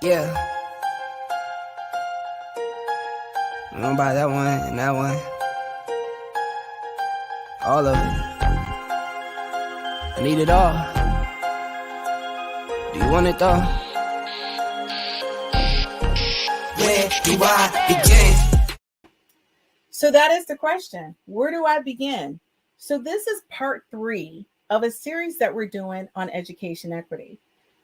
Yeah. I'm gonna buy that one and that one. All of it. I need it all. Do you want it though? Where do I begin? So that is the question. Where do I begin? So this is part 3 of a series that we're doing on education equity.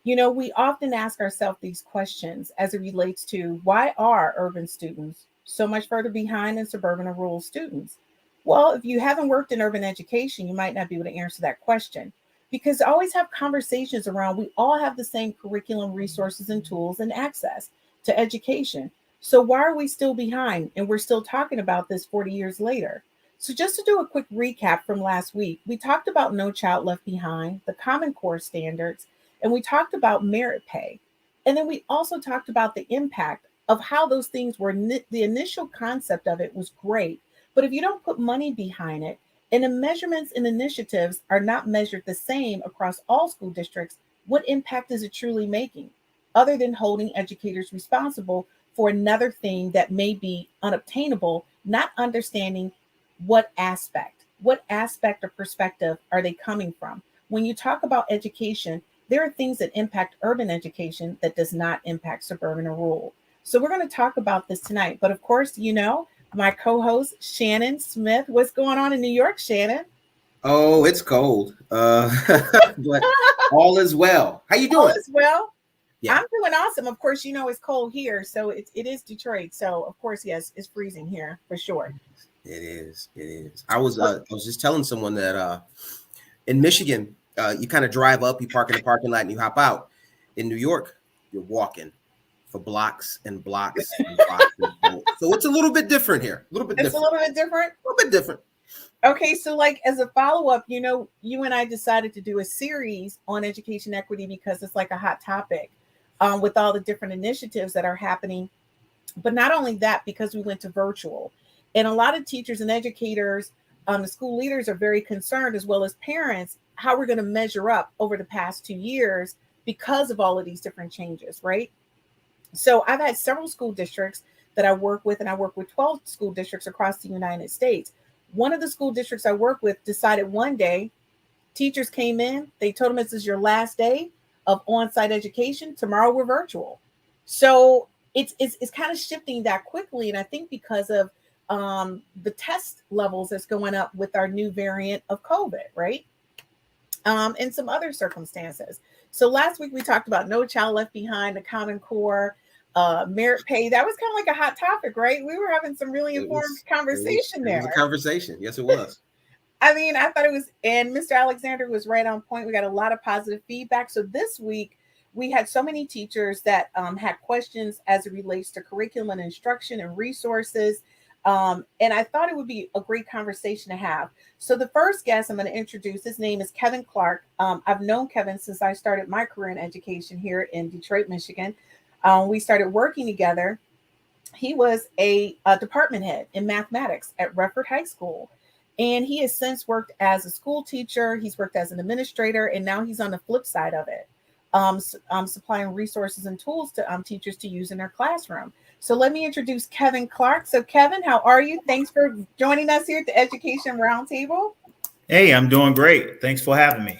You know, we often ask ourselves these questions as it relates to why are urban students so much further behind than suburban or rural students? Well, if you haven't worked in urban education, you might not be able to answer that question because I always have conversations around we all have the same curriculum, resources, and tools and access to education. So why are we still behind? And we're still talking about this 40 years later. So just to do a quick recap from last week, we talked about No Child Left Behind, the Common Core standards, and we talked about merit pay. And then we also talked about the impact of how those things were the initial concept of it was great, but if you don't put money behind it and the measurements and initiatives are not measured the same across all school districts, what impact is it truly making other than holding educators responsible for another thing that may be unobtainable, not understanding what aspect or perspective are they coming from? When you talk about education, there are things that impact urban education that does not impact suburban or rural. So we're going to talk about this tonight. But of course, you know, my co-host Shannon Smith. What's going on in New York, Shannon? Oh, it's cold. But all is well. How you All doing? is well. Yeah, I'm doing awesome. Of course, you know it's cold here, so it is Detroit. So of course, yes, it's freezing here for sure. it is. It is. I was just telling someone that in Michigan, you kind of drive up, you park in the parking lot, and you hop out. In New York, you're walking for blocks and blocks and blocks. So it's a little bit different here. A little bit It's a different. little bit different. A little bit different. Okay, so like as a follow up, you know, you and I decided to do a series on education equity because it's like a hot topic with all the different initiatives that are happening. But not only that, because we went to virtual, and a lot of teachers and educators, the school leaders are very concerned, as well as parents, how we're going to measure up over the past 2 years because of all of these different changes, right? So I've had several school districts that I work with, and I work with 12 school districts across the United States. One of the school districts I work with decided one day, teachers came in, they told them this is your last day of on-site education. Tomorrow we're virtual. So it's kind of shifting that quickly. And I think because of the test levels that's going up with our new variant of COVID, right? And some other circumstances. So last week we talked about No Child Left Behind, the Common Core, merit pay. That was kind of like a hot topic, right? We were having some really It informed was. conversation It was a there. conversation. Yes, it was. I mean, I thought it was, and Mr. Alexander was right on point. We got a lot of positive feedback. So this week, we had so many teachers that had questions as it relates to curriculum and instruction and resources. And I thought it would be a great conversation to have. So the first guest I'm going to introduce, his name is Kevin Clark. I've known Kevin since I started my career in education here in Detroit, Michigan. We started working together. He was a department head in mathematics at Redford High School. And he has since worked as a school teacher, he's worked as an administrator, and now he's on the flip side of it, supplying resources and tools to teachers to use in their classroom. So let me introduce Kevin Clark. So, Kevin, how are you? Thanks for joining us here at the Education Roundtable. Hey, I'm doing great. Thanks for having me.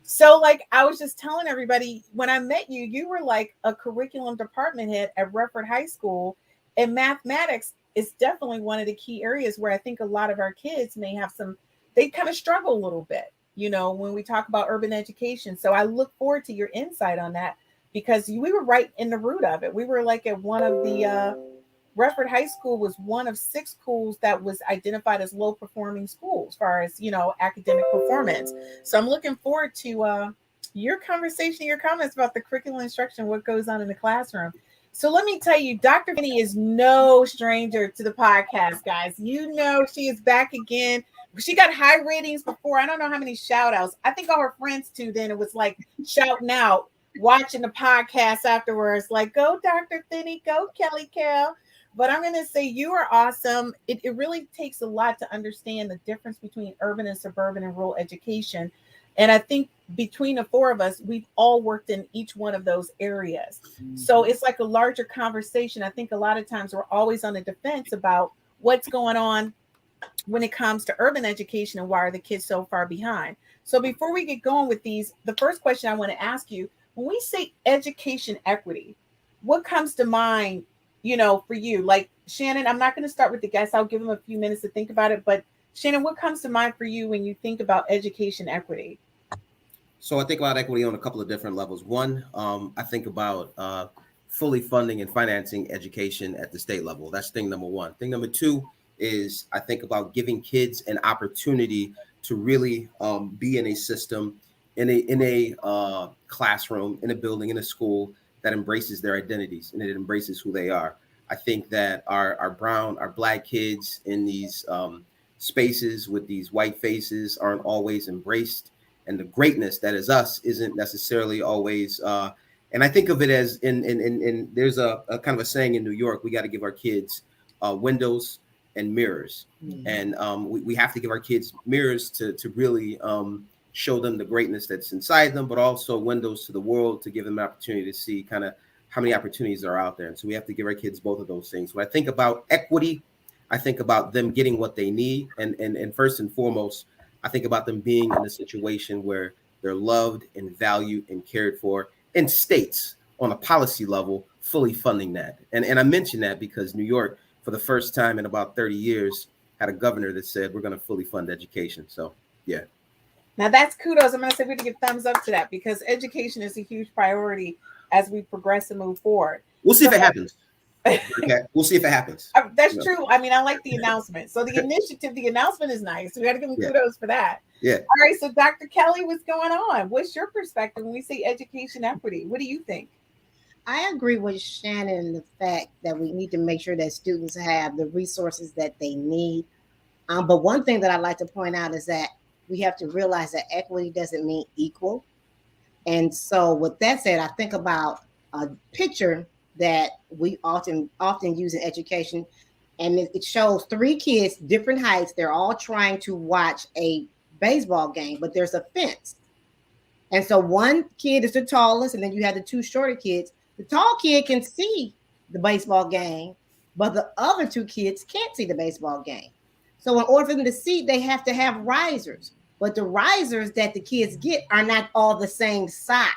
So, like I was just telling everybody, when I met you, you were like a curriculum department head at Redford High School, and mathematics is definitely one of the key areas where I think a lot of our kids may have they kind of struggle a little bit, you know, when we talk about urban education. So I look forward to your insight on that because we were right in the root of it. We were like at one of the Redford High School was one of 6 schools that was identified as low performing schools as far as, you know, academic performance. So I'm looking forward to your conversation, your comments about the curriculum instruction, what goes on in the classroom. So let me tell you, Dr. Finney is no stranger to the podcast, guys. You know, she is back again. She got high ratings before. I don't know how many shout outs. I think all her friends tuned in. It was like shouting out, watching the podcast afterwards, like, go Dr. Finney, go Kelly Cal. But I'm going to say you are awesome. It really takes a lot to understand the difference between urban and suburban and rural education. And I think between the four of us, we've all worked in each one of those areas. So it's like a larger conversation. I think a lot of times we're always on the defense about what's going on when it comes to urban education and why are the kids so far behind. So before we get going with these, the first question I want to ask you, when we say education equity, what comes to mind, for you? Like Shannon, I'm not going to start with the guests. I'll give them a few minutes to think about it. But Shannon, what comes to mind for you when you think about education equity? So I think about equity on a couple of different levels. One, I think about fully funding and financing education at the state level. That's thing number one. Thing number two is I think about giving kids an opportunity to really be in a system, in a classroom, in a building, in a school that embraces their identities and it embraces who they are. I think that our Black kids in these spaces with these white faces aren't always embraced. And the greatness that is us isn't necessarily always. And I think of it as in there's a kind of a saying in New York, we got to give our kids windows and mirrors. Mm-hmm. And we have to give our kids mirrors to really show them the greatness that's inside them, but also windows to the world to give them an opportunity to see kind of how many opportunities are out there. And so we have to give our kids both of those things. When I think about equity, I think about them getting what they need. And first and foremost, I think about them being in a situation where they're loved and valued and cared for, and states on a policy level fully funding that. And I mention that because New York, for the first time in about 30 years, had a governor that said, we're going to fully fund education. So, yeah. Now that's kudos. I'm going to say we need to give thumbs up to that because education is a huge priority as we progress and move forward. We'll see if it happens. Okay. We'll see if it happens. That's true. I mean, I like the announcement. So the initiative, the announcement is nice. We got to give them kudos for that. Yeah. All right. So Dr. Kelly, what's going on? What's your perspective when we say education equity? What do you think? I agree with Shannon in the fact that we need to make sure that students have the resources that they need. But one thing that I'd like to point out is that we have to realize that equity doesn't mean equal. And so with that said, I think about a picture that we often use in education, and it shows three kids, different heights. They're all trying to watch a baseball game, but there's a fence. And so one kid is the tallest, and then you have the two shorter kids. The tall kid can see the baseball game, but the other two kids can't see the baseball game. So in order for them to see, they have to have risers. But the risers that the kids get are not all the same size.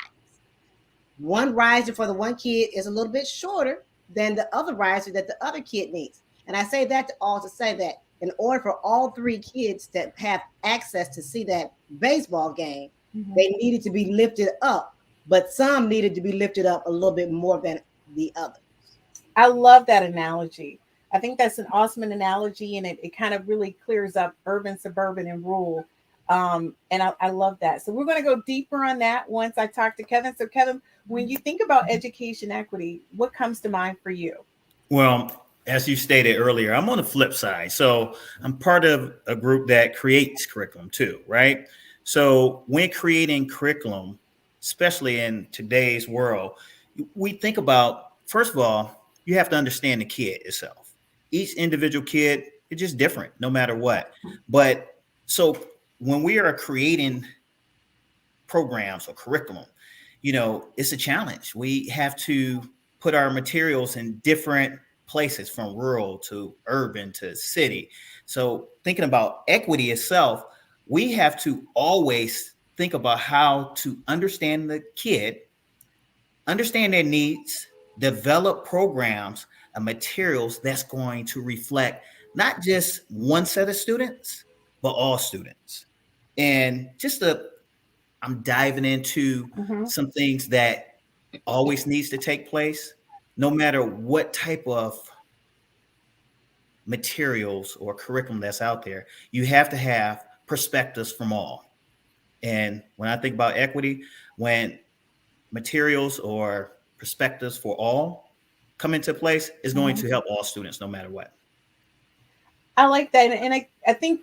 One riser for the one kid is a little bit shorter than the other riser that the other kid needs. And I say that to say that in order for all three kids to have access to see that baseball game, they needed to be lifted up, but some needed to be lifted up a little bit more than the others. I love that analogy. I think that's an awesome analogy, and it kind of really clears up urban, suburban, and rural. And I love that. So we're going to go deeper on that once I talk to Kevin. So Kevin, when you think about education equity, what comes to mind for you? Well, as you stated earlier, I'm on the flip side. So I'm part of a group that creates curriculum too, right? So when creating curriculum, especially in today's world, we think about, first of all, you have to understand the kid itself. Each individual kid is just different, no matter what. But so when we are creating programs or curriculum, it's a challenge. We have to put our materials in different places, from rural to urban to city. So thinking about equity itself, we have to always think about how to understand the kid, understand their needs, develop programs and materials that's going to reflect not just one set of students, but all students. And I'm diving into some things that always needs to take place, no matter what type of materials or curriculum that's out there. You have to have perspectives from all. And when I think about equity, when materials or perspectives for all come into place, is going to help all students, no matter what. I like that. And I think,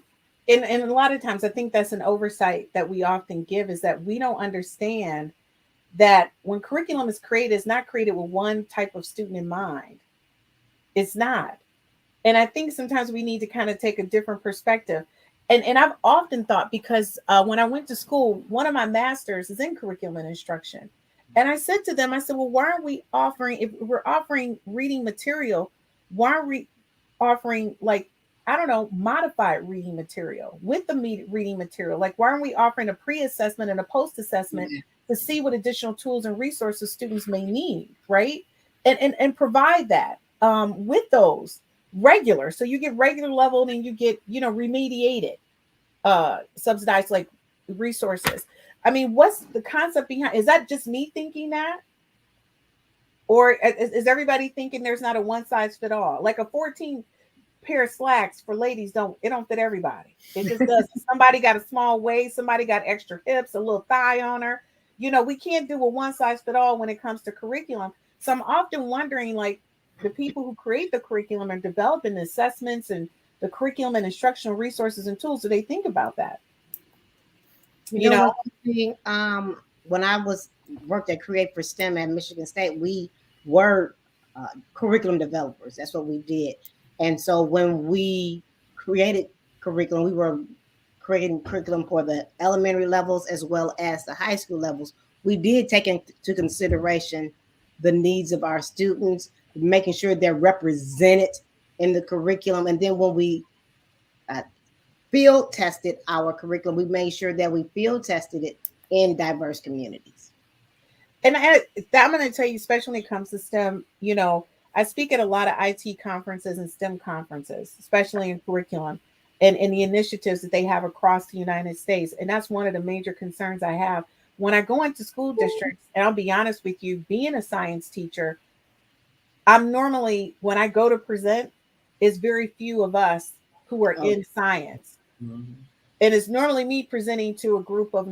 and a lot of times I think that's an oversight that we often give, is that we don't understand that when curriculum is created, it's not created with one type of student in mind. It's not. And I think sometimes we need to kind of take a different perspective. And I've often thought, because when I went to school, one of my masters is in curriculum and instruction. And I said to them, I said, well, why aren't we offering, if we're offering reading material, why aren't we offering, like, I don't know, modified reading material with the reading material? Like, why aren't we offering a pre-assessment and a post-assessment to see what additional tools and resources students may need, right? And provide that with those regular. So you get regular level and you get, remediated, subsidized, like, resources. I mean, what's the concept behind? Is that just me thinking that? Or is everybody thinking there's not a one size fit all? Like a 14 pair of slacks for ladies don't fit everybody. It just doesn't. Somebody got a small waist, somebody got extra hips, a little thigh on her. We can't do a one size fit all when it comes to curriculum. So I'm often wondering, like, the people who create the curriculum and developing the assessments and the curriculum and instructional resources and tools, do they think about that? When I worked at Create for STEM at Michigan State, we were curriculum developers. That's what we did. And so when we created curriculum, we were creating curriculum for the elementary levels as well as the high school levels. We did take into consideration the needs of our students, making sure they're represented in the curriculum. And then when we field tested our curriculum, we made sure that we field tested it in diverse communities. And I'm going to tell you, especially when it comes to STEM, I speak at a lot of IT conferences and STEM conferences, especially in curriculum and the initiatives that they have across the United States. And that's one of the major concerns I have when I go into school districts. And I'll be honest with you, being a science teacher, I'm normally, when I go to present, it's very few of us who are in science. Mm-hmm. And it's normally me presenting to a group of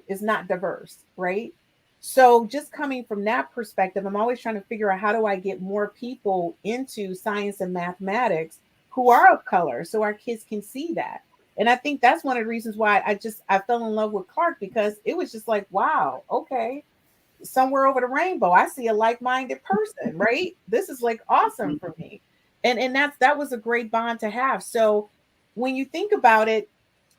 is not diverse, right? So just coming from that perspective, I'm always trying to figure out, how do I get more people into science and mathematics who are of color so our kids can see that? And I think that's one of the reasons why I fell in love with Clark, because it was just like, wow, okay, somewhere over the rainbow, I see a like-minded person, right? This is like awesome for me. And that was a great bond to have. So when you think about it,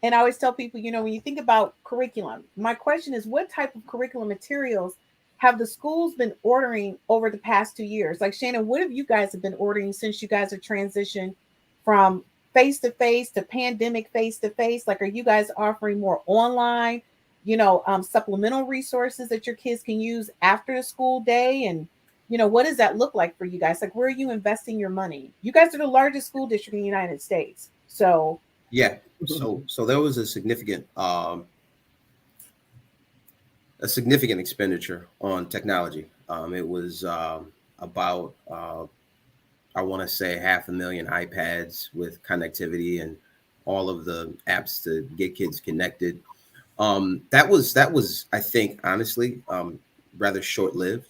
and I always tell people, when you think about curriculum, my question is, what type of curriculum materials have the schools been ordering over the past 2 years? Like, Shannon, what have you guys been ordering since you guys have transitioned from face-to-face to pandemic face-to-face? Like, are you guys offering more online, supplemental resources that your kids can use after the school day? And, what does that look like for you guys? Like, where are you investing your money? You guys are the largest school district in the United States. So yeah. So there was a significant expenditure on technology. It was about I want to say 500,000 iPads with connectivity and all of the apps to get kids connected. That was I think, honestly, rather short-lived.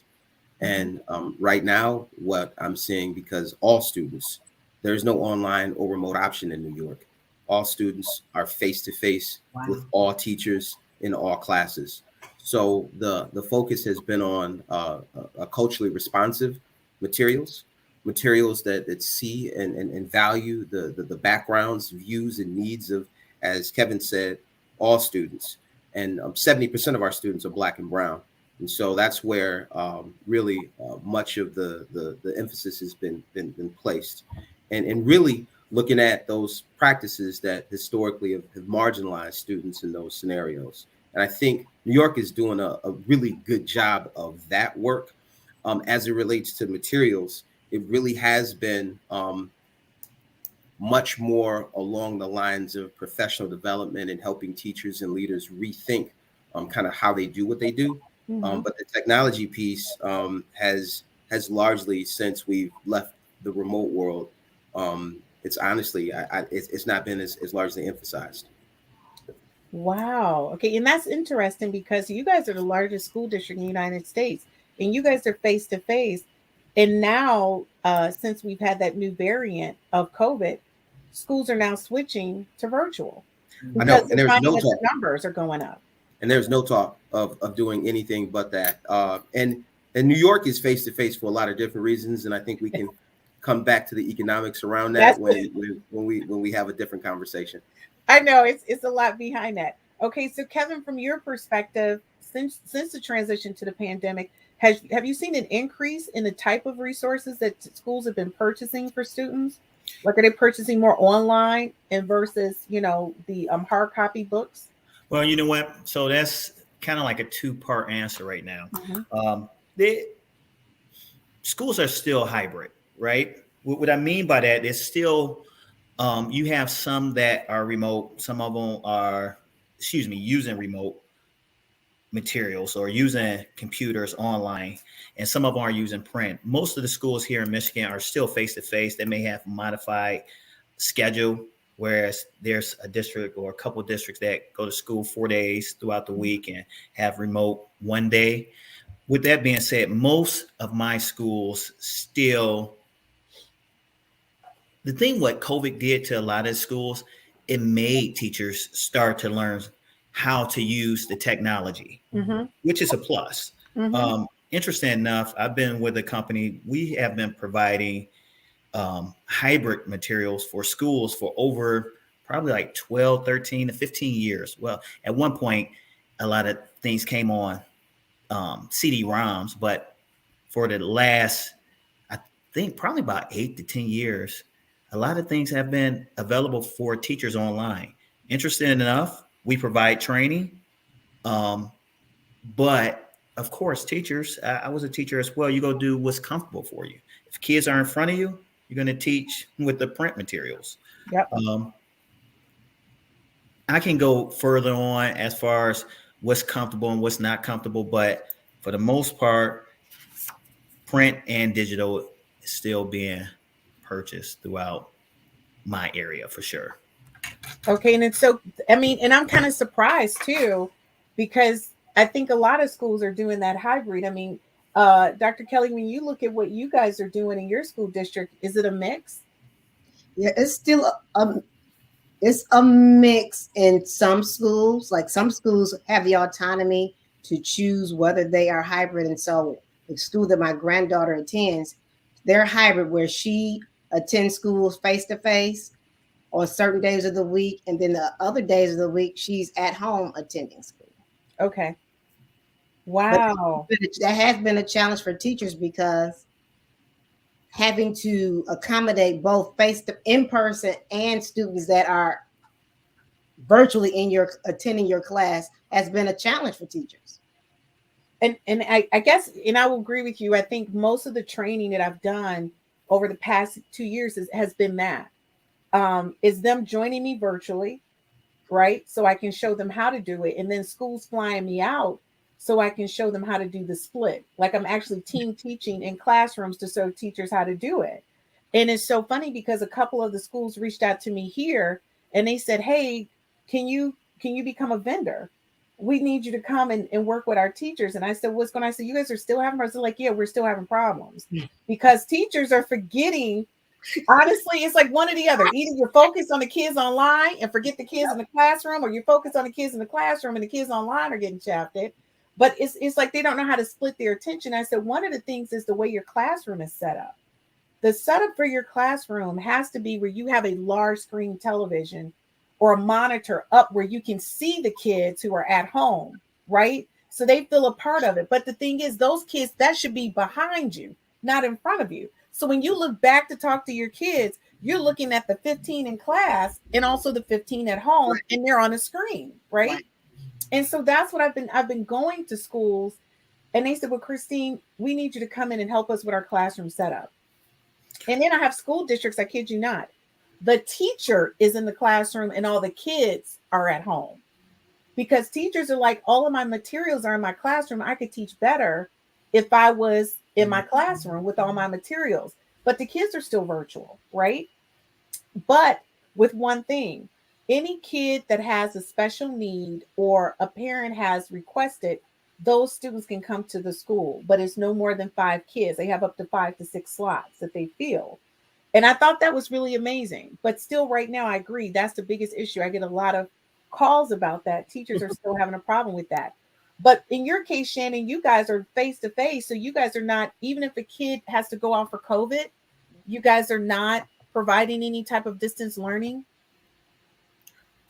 And right now, what I'm seeing, because all students, there's no online or remote option in New York. All students are face-to-face with all teachers in all classes. So the focus has been on a culturally responsive materials that see and value the backgrounds, views, and needs of, as Kevin said, all students. And 70% of our students are Black and brown. And so that's where really much of the emphasis has been placed. And really looking at those practices that historically have marginalized students in those scenarios. And I think New York is doing a really good job of that work. As it relates to materials, it really has been much more along the lines of professional development and helping teachers and leaders rethink kind of how they do what they do. Mm-hmm. But the technology piece has largely, since we've left the remote world, it's honestly, it's not been as largely emphasized. Wow. Okay. And that's interesting, because you guys are the largest school district in the United States, and you guys are face to face. And now, since we've had that new variant of COVID, schools are now switching to virtual. I know, and there's no talk. The numbers are going up. And there's no talk of doing anything but that. And New York is face to face for a lot of different reasons, and I think we can come back to the economics around that when we have a different conversation. I know it's a lot behind that. Okay, so Kevin, from your perspective, since the transition to the pandemic, have you seen an increase in the type of resources that schools have been purchasing for students? Like, are they purchasing more online and versus the hard copy books? Well, you know what? So that's kind of like a two-part answer right now. Mhm. The schools are still hybrid, right? What I mean by that is still you have some that are remote, some of them are, excuse me, using remote materials or using computers online, and some of them are using print. Most of the schools here in Michigan are still face to face. They may have modified schedule, whereas there's a district or a couple districts that go to school 4 days throughout the week and have remote 1 day. With that being said, most of my schools still, the thing what COVID did to a lot of schools, it made teachers start to learn how to use the technology, Mm-hmm. which is a plus. Mm-hmm. Interesting enough, I've been with a company, we have been providing hybrid materials for schools for over probably like 12, 13 to 15 years. Well, at one point, a lot of things came on CD-ROMs, but for the last, I think probably about 8 to 10 years, a lot of things have been available for teachers online. Interesting enough, we provide training, but of course, teachers, I was a teacher as well. You go do what's comfortable for you. If kids are in front of you, you're going to teach with the print materials. Yep. I can go further on as far as what's comfortable and what's not comfortable, but for the most part, print and digital is still being purchased throughout my area for sure. Okay, and it's so, I mean, and I'm kind of surprised too, because I think a lot of schools are doing that hybrid. I mean, Dr. Kelly, when you look at what you guys are doing in your school district, is it a mix? Yeah, it's still it's a mix in some schools. Like some schools have the autonomy to choose whether they are hybrid. And so the school that my granddaughter attends, they're hybrid where she attends schools face to face on certain days of the week. And then the other days of the week, she's at home attending school. Okay. But Wow. that has been a challenge for teachers because having to accommodate both face to in person and students that are virtually in your attending your class has been a challenge for teachers. And I guess, and I will agree with you. I think most of the training that I've done over the past 2 years has been that. Is them joining me virtually, right? So I can show them how to do it. And then schools flying me out so I can show them how to do the split. Like I'm actually team teaching in classrooms to show teachers how to do it. And it's so funny because a couple of the schools reached out to me here and they said, hey, can you become a vendor? We need you to come and work with our teachers. And I said, what's going on? I said, you guys are still having problems? They're like, yeah, we're still having problems because teachers are forgetting. Honestly, it's like one or the other. Either you're focused on the kids online and forget the kids in the classroom, or you're focused on the kids in the classroom and the kids online are getting shafted. But it's like they don't know how to split their attention. I said, one of the things is the way your classroom is set up. The setup for your classroom has to be where you have a large screen television or a monitor up where you can see the kids who are at home, right? So they feel a part of it. But the thing is, those kids, that should be behind you, not in front of you. So when you look back to talk to your kids, you're looking at the 15 in class and also the 15 at home, right, and they're on a screen, right? And so that's what I've been going to schools, and they said, well, Christine, we need you to come in and help us with our classroom setup. And then I have school districts, I kid you not, the teacher is in the classroom and all the kids are at home, because teachers are like, all of my materials are in my classroom. I could teach better if I was in my classroom with all my materials, but the kids are still virtual, right? But with one thing, any kid that has a special need or a parent has requested, those students can come to the school, but it's no more than 5 kids. They have up to 5 to 6 slots that they fill. And I thought that was really amazing. But still, right now, I agree. That's the biggest issue. I get a lot of calls about that. Teachers are still having a problem with that. But in your case, Shannon, you guys are face to face. So you guys are not, even if a kid has to go out for COVID, you guys are not providing any type of distance learning.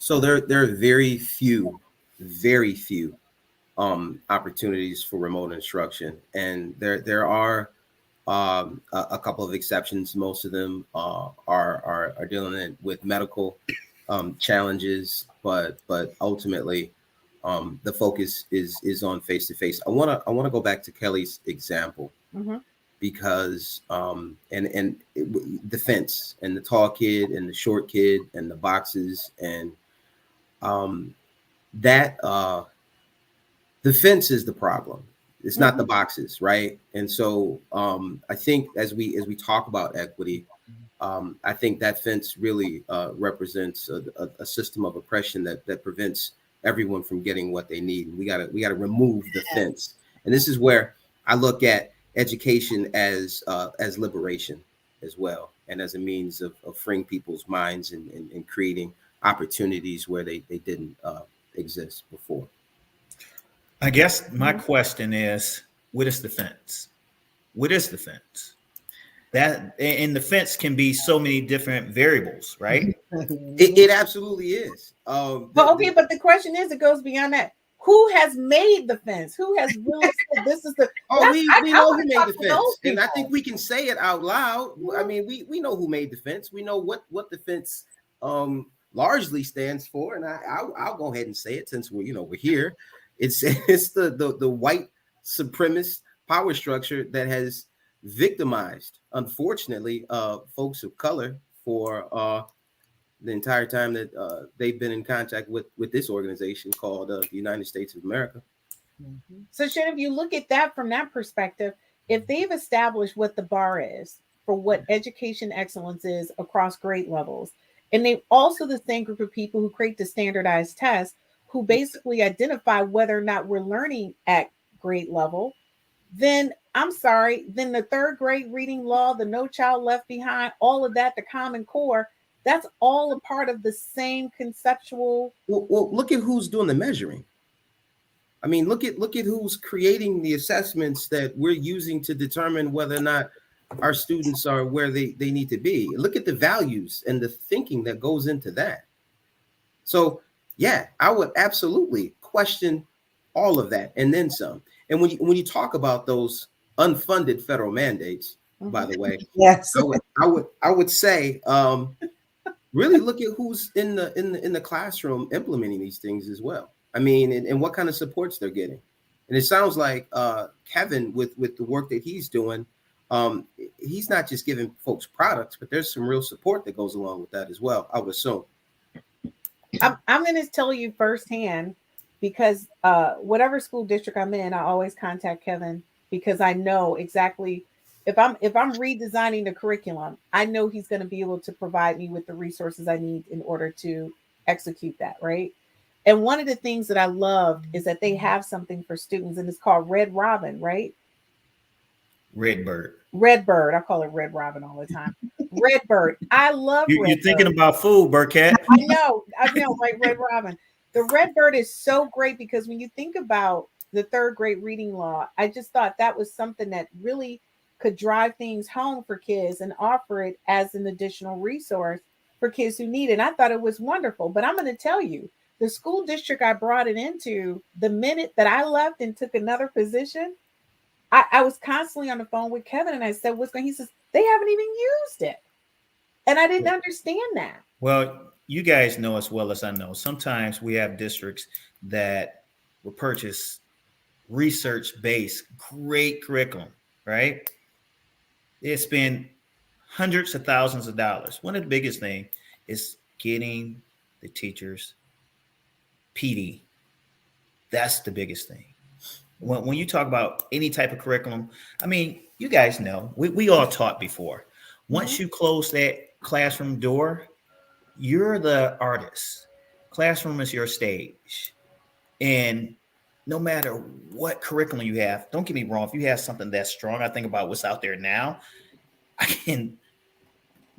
So there are very few opportunities for remote instruction, and there are a couple of exceptions. Most of them are dealing with medical challenges, but ultimately the focus is on face to face. I want to go back to Kelly's example Mm-hmm. because the fence and the tall kid and the short kid and the boxes and um, that the fence is the problem. It's not the boxes, right? And so I think as we talk about equity, I think that fence really represents a system of oppression that prevents everyone from getting what they need. We gotta remove the fence, and this is where I look at education as liberation as well, and as a means of freeing people's minds and creating opportunities where they didn't exist before. I guess my question is, what is the fence? What is the fence? That and the fence can be so many different variables, right? It absolutely is. But okay, but the question is, it goes beyond that. Who has made the fence? Who has really said this is the? We know who made talk the to those fence, and I people. think we can say it out loud. I mean, we know who made the fence. We know what the fence largely stands for, and I'll go ahead and say it since we're here. It's it's the white supremacist power structure that has victimized, unfortunately, folks of color for the entire time that they've been in contact with this organization called the United States of America. So, Shannon, if you look at that from that perspective, if they've established what the bar is for what education excellence is across grade levels, and they also the same group of people who create the standardized tests who basically identify whether or not we're learning at grade level, then I'm sorry, then the third grade reading law, the No Child Left Behind, all of that, the Common Core, that's all a part of the same conceptual. Well, look at who's doing the measuring. I mean, look at who's creating the assessments that we're using to determine whether or not our students are where they need to be. Look at the values and the thinking that goes into that. So, yeah, I would absolutely question all of that and then some. And when you talk about those unfunded federal mandates, by the way, Yes. I would say really look at who's in the classroom implementing these things as well. I mean, and what kind of supports they're getting. And it sounds like Kevin, with the work that he's doing, he's not just giving folks products, but there's some real support that goes along with that as well, I would assume. I'm going to tell you firsthand because whatever school district I'm in, I always contact Kevin because I know exactly if I'm redesigning the curriculum, I know he's going to be able to provide me with the resources I need in order to execute that, right? And one of the things that I loved is that they have something for students, and it's called Red Robin, right? Redbird. Redbird. I call it Red Robin all the time. Redbird. I love You're thinking about food, Burkett. I know, like Red Robin. The Redbird is so great because when you think about the third grade reading law, I just thought that was something that really could drive things home for kids and offer it as an additional resource for kids who need it. And I thought it was wonderful. But I'm going to tell you, the school district I brought it into, the minute that I left and took another position, I was constantly on the phone with Kevin and I said, what's going on? He says, they haven't even used it. And I didn't understand that. Well, you guys know as well as I know, sometimes we have districts that will purchase research-based great curriculum, right? They spend hundreds of thousands of dollars. One of the biggest things is getting the teachers PD. That's the biggest thing. When you talk about any type of curriculum, I mean, you guys know, we all taught before. Once you close that classroom door, you're the artist. Classroom is your stage. And no matter what curriculum you have, don't get me wrong, if you have something that's strong, I think about what's out there now, I can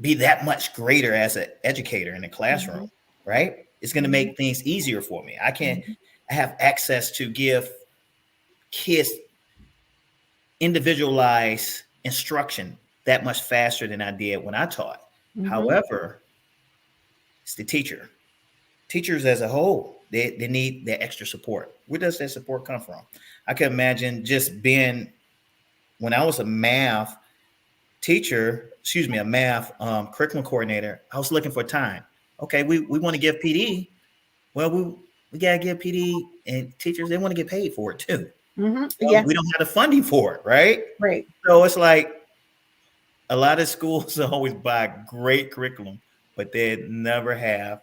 be that much greater as an educator in a classroom, right? It's going to make things easier for me. I have access to give kids individualized instruction that much faster than I did when I taught. However, it's the teacher. teachers as a whole, they need that extra support. Where does that support come from? I can imagine just being, when I was a math teacher, a math curriculum coordinator, I was looking for time. Okay, we want to give PD. Well, we got to give PD and teachers, they want to get paid for it too. Mm-hmm. Yeah. We don't have the funding for it, right? Right. So it's like a lot of schools always buy great curriculum, but they never have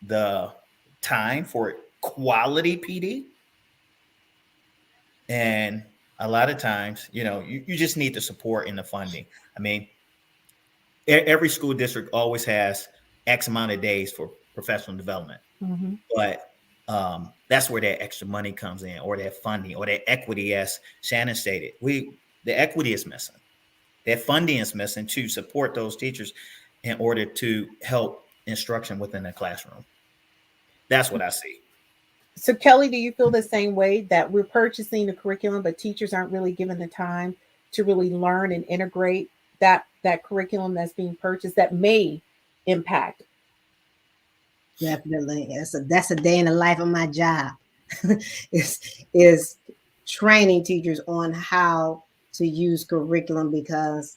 the time for quality PD. And a lot of times, you just need the support and the funding. I mean, every school district always has X amount of days for professional development, Mm-hmm. but that's where that extra money comes in, or that funding, or that equity, as Shannon stated. The equity is missing. That funding is missing to support those teachers in order to help instruction within the classroom. That's what I see. So Kelly, do you feel the same way, that we're purchasing the curriculum, but teachers aren't really given the time to really learn and integrate that curriculum that's being purchased that may impact? Definitely. That's a day in the life of my job. is training teachers on how to use curriculum, because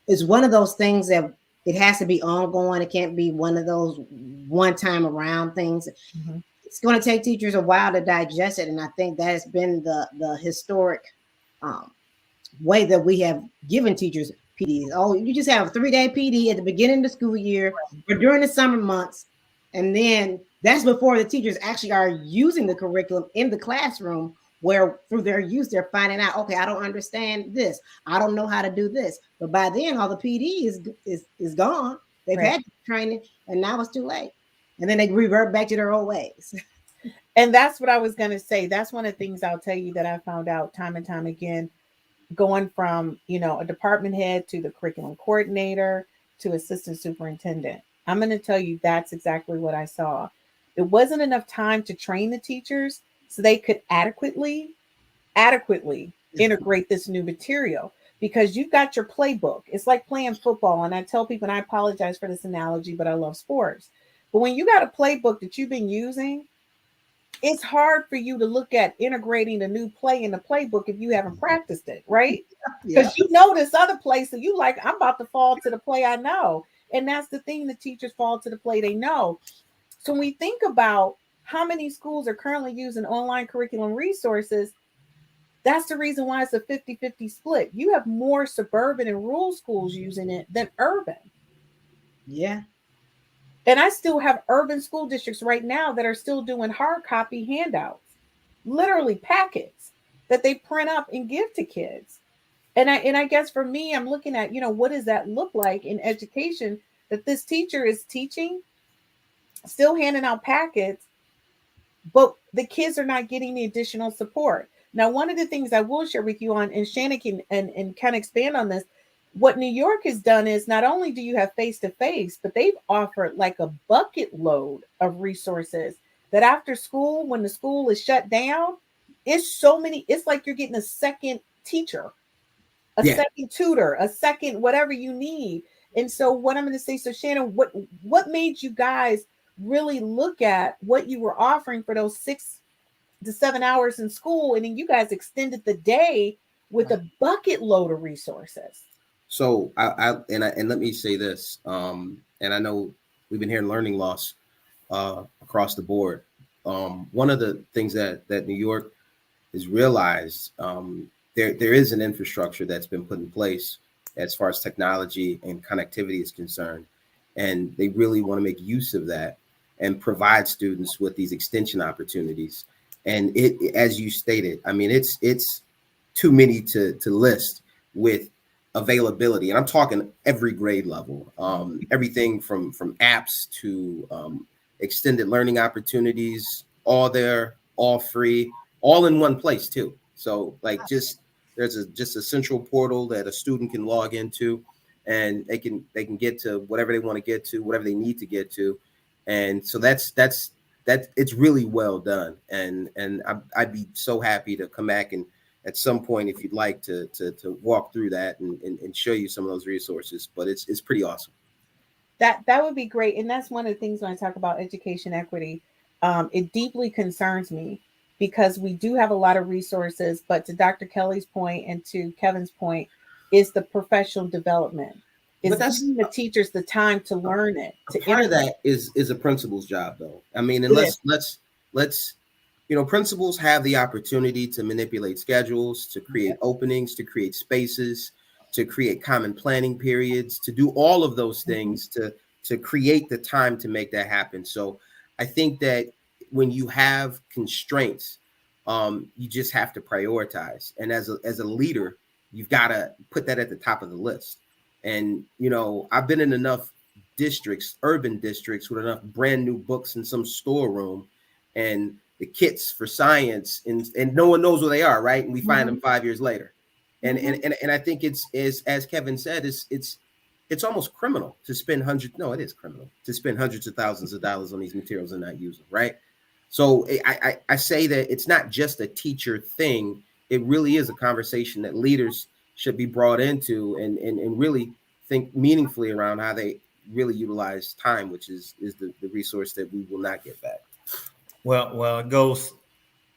it's one of those things that it has to be ongoing. It can't be one of those one time around things. Mm-hmm. It's going to take teachers a while to digest it. And I think that has been the historic way that we have given teachers PDs. Oh, you just have a 3-day PD at the beginning of the school year or during the summer months. And then that's before the teachers actually are using the curriculum in the classroom, where through their use, they're finding out, okay, I don't understand this. I don't know how to do this. But by then, all the PD is gone. They've had training, and now it's too late. And then they revert back to their old ways. And that's what I was going to say. That's one of the things I'll tell you that I found out time and time again, going from, a department head to the curriculum coordinator to assistant superintendent. I'm going to tell you that's exactly what I saw. It wasn't enough time to train the teachers so they could adequately integrate this new material, because you've got your playbook. It's like playing football. And I tell people, and I apologize for this analogy, but I love sports. But when you got a playbook that you've been using, it's hard for you to look at integrating a new play in the playbook if you haven't practiced it, right? Because you know this other play, so you like, I'm about to fall to the play I know. And that's the thing, the teachers fall to the play they know. So when we think about how many schools are currently using online curriculum resources, that's the reason why it's a 50-50 split. You have more suburban and rural schools using it than urban. Yeah. And I still have urban school districts right now that are still doing hard copy handouts, literally packets that they print up and give to kids. And I guess for me, I'm looking at, what does that look like in education, that this teacher is teaching, still handing out packets, but the kids are not getting the additional support. Now, one of the things I will share with you on, and Shannon can and kind of expand on this, what New York has done is not only do you have face-to-face, but they've offered like a bucket load of resources that after school, when the school is shut down, it's like you're getting a second teacher, a second tutor, a second whatever you need. And so what I'm going to say, so Shannon, what made you guys really look at what you were offering for those 6 to 7 hours in school, and then you guys extended the day with a bucket load of resources? So and let me say this, and I know we've been hearing learning loss across the board. One of the things that New York has realized, there is an infrastructure that's been put in place as far as technology and connectivity is concerned, and they really want to make use of that and provide students with these extension opportunities. And it, as you stated, I mean, it's too many to list with availability, and I'm talking every grade level, everything from apps to extended learning opportunities, all there, all free, all in one place too. So like there's a central portal that a student can log into, and they can get to whatever they want to get to, whatever they need to get to. And so that's it's really well done. And I'd be so happy to come back and at some point, if you'd like to walk through that and show you some of those resources, but it's pretty awesome. That would be great. And that's one of the things when I talk about education equity, it deeply concerns me because we do have a lot of resources, but to Dr. Kelly's point and to Kevin's point, is the professional development. Is giving the teachers the time to learn it. Part of that is a principal's job, though. I mean, and let's principals have the opportunity to manipulate schedules, to create openings, to create spaces, to create common planning periods, to do all of those things, to create the time to make that happen. So I think that when you have constraints, you just have to prioritize. And as a leader, you've got to put that at the top of the list. And, I've been in enough districts, urban districts, with enough brand new books in some storeroom and the kits for science, and no one knows where they are, right? And we find them 5 years later. And I think it's as Kevin said, it's almost criminal to spend it is criminal to spend hundreds of thousands of dollars on these materials and not use them, right? So I say that it's not just a teacher thing. It really is a conversation that leaders should be brought into and really think meaningfully around how they really utilize time, which is the resource that we will not get back. Well, it goes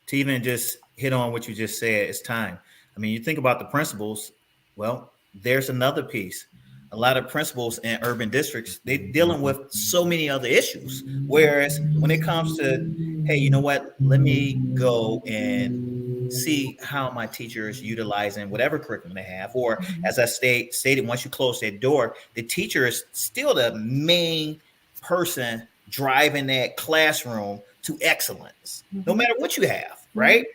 to even just hit on what you just said, it's time. I mean, you think about the principals, well, there's another piece. A lot of principals in urban districts, they're dealing with so many other issues. Whereas when it comes to, hey, you know what, let me go and see how my teacher is utilizing whatever curriculum they have. Or as I stated, once you close that door, the teacher is still the main person driving that classroom to excellence, no matter what you have, right?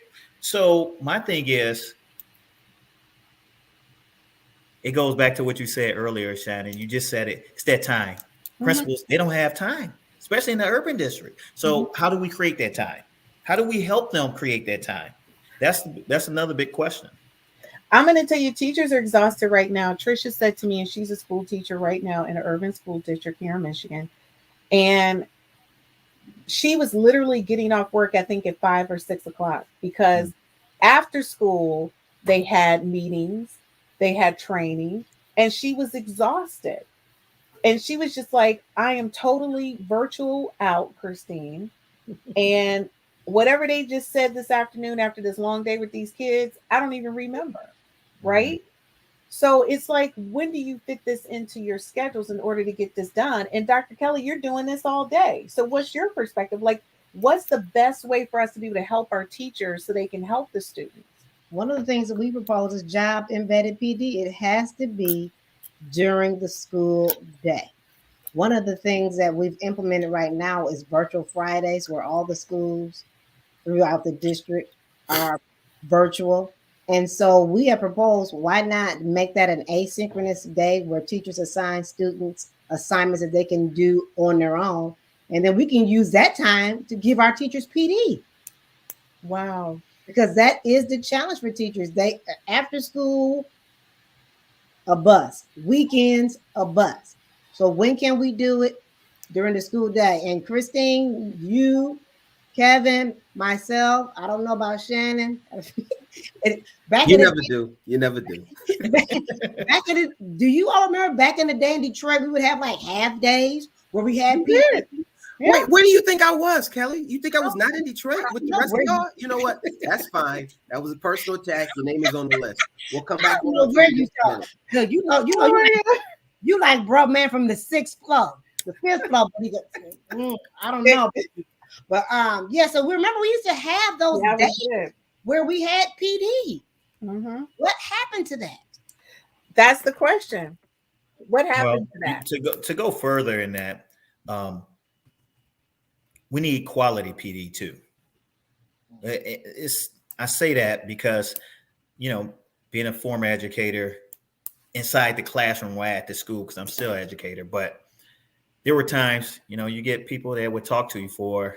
So my thing is, it goes back to what you said earlier, Shannon. You just said it. It's that time. Principals, they don't have time, especially in the urban district. So how do we create that time? How do we help them create that time? That's another big question. I'm going to tell you, teachers are exhausted right now. Trisha said to me, and she's a school teacher right now in an urban school district here in Michigan. And she was literally getting off work, I think, at 5 or 6 o'clock, because after school, they had meetings, they had training, and she was exhausted. And she was just like, I am totally virtual out, Christine. And whatever they just said this afternoon after this long day with these kids, I don't even remember. Right? So it's like, when do you fit this into your schedules in order to get this done? And Dr. Kelly, you're doing this all day. So what's your perspective? Like, what's the best way for us to be able to help our teachers so they can help the students? One of the things that we propose is job embedded PD. It has to be during the school day. One of the things that we've implemented right now is virtual Fridays, where all the schools throughout the district are virtual. And so we have proposed, why not make that an asynchronous day where teachers assign students assignments that they can do on their own. And then we can use that time to give our teachers PD. Wow. Because that is the challenge for teachers. They, after school, a bus, weekends, a bus. So when can we do it? During the school day. And Christine, you, Kevin, myself, I don't know about Shannon. You never do. Back in the, do you all remember back in the day in Detroit, we would have like half days where we had people. Yeah. Wait, where do you think I was, Kelly? You think I was not in Detroit with the rest of y'all? You know what? That's fine. That was a personal attack. Your name is on the list. We'll come back. You like bro man from the 6th floor, the 5th floor. I don't know. But yeah, so we remember we used to have those days where we had PD. What happened to that? That's the question. What happened to that? To go further in that, we need quality PD too. I say that because, being a former educator inside the classroom while at the school, because I'm still an educator, but there were times, you get people that would talk to you for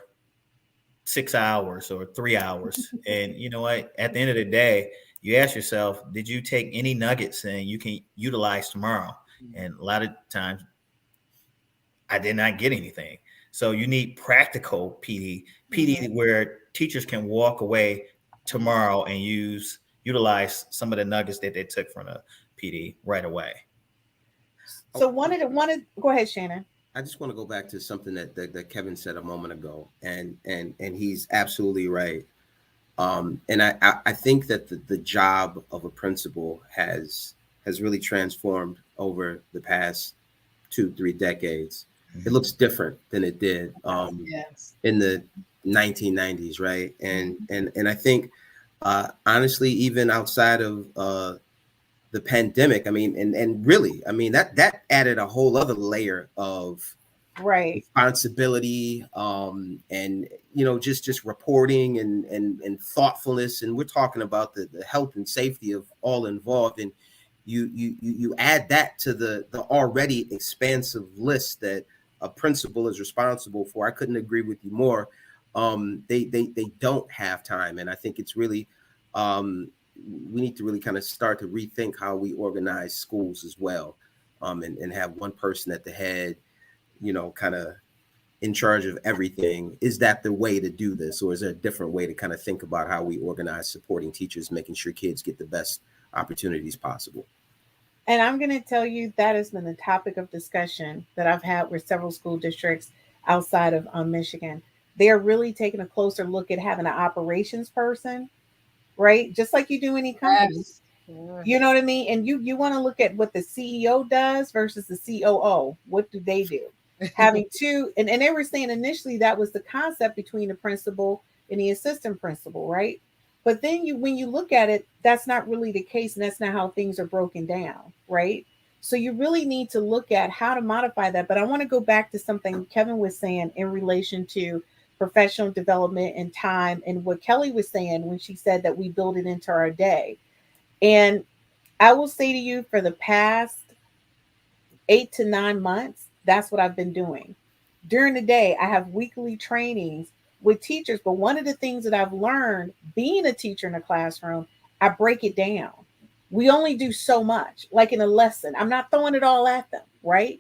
6 hours or 3 hours. And you know what? At the end of the day, you ask yourself, did you take any nuggets and you can utilize tomorrow? And a lot of times I did not get anything. So you need practical PD where teachers can walk away tomorrow and utilize some of the nuggets that they took from the PD right away. So go ahead, Shannon. I just want to go back to something that Kevin said a moment ago, and he's absolutely right. And I think that the job of a principal has really transformed over the past 2-3 decades. It looks different than it did Yes. in the 1990s, right? And I think honestly, even outside of the pandemic, I mean, and really, I mean that added a whole other layer of Right. responsibility, and just reporting and thoughtfulness, and we're talking about the health and safety of all involved, and you add that to the already expansive list that a principal is responsible for. I couldn't agree with you more. They don't have time, and I think it's really we need to really kind of start to rethink how we organize schools as well, and have one person at the head, kind of in charge of everything. Is that the way to do this, or is there a different way to kind of think about how we organize supporting teachers, making sure kids get the best opportunities possible? And I'm going to tell you that has been the topic of discussion that I've had with several school districts outside of Michigan. They are really taking a closer look at having an operations person, right? Just like you do any company. Yes. Yeah. You know what I mean? And you want to look at what the CEO does versus the COO. What do they do? Having two, and they were saying initially that was the concept between the principal and the assistant principal, right? But then when you look at it, that's not really the case, and that's not how things are broken down, right? So you really need to look at how to modify that. But I want to go back to something Kevin was saying in relation to professional development and time, and what Kelly was saying when she said that we build it into our day. And I will say to you, for the past 8 to 9 months, that's what I've been doing. During the day, I have weekly trainings with teachers. But one of the things that I've learned being a teacher in a classroom, I break it down. We only do so much, like in a lesson. I'm not throwing it all at them, right?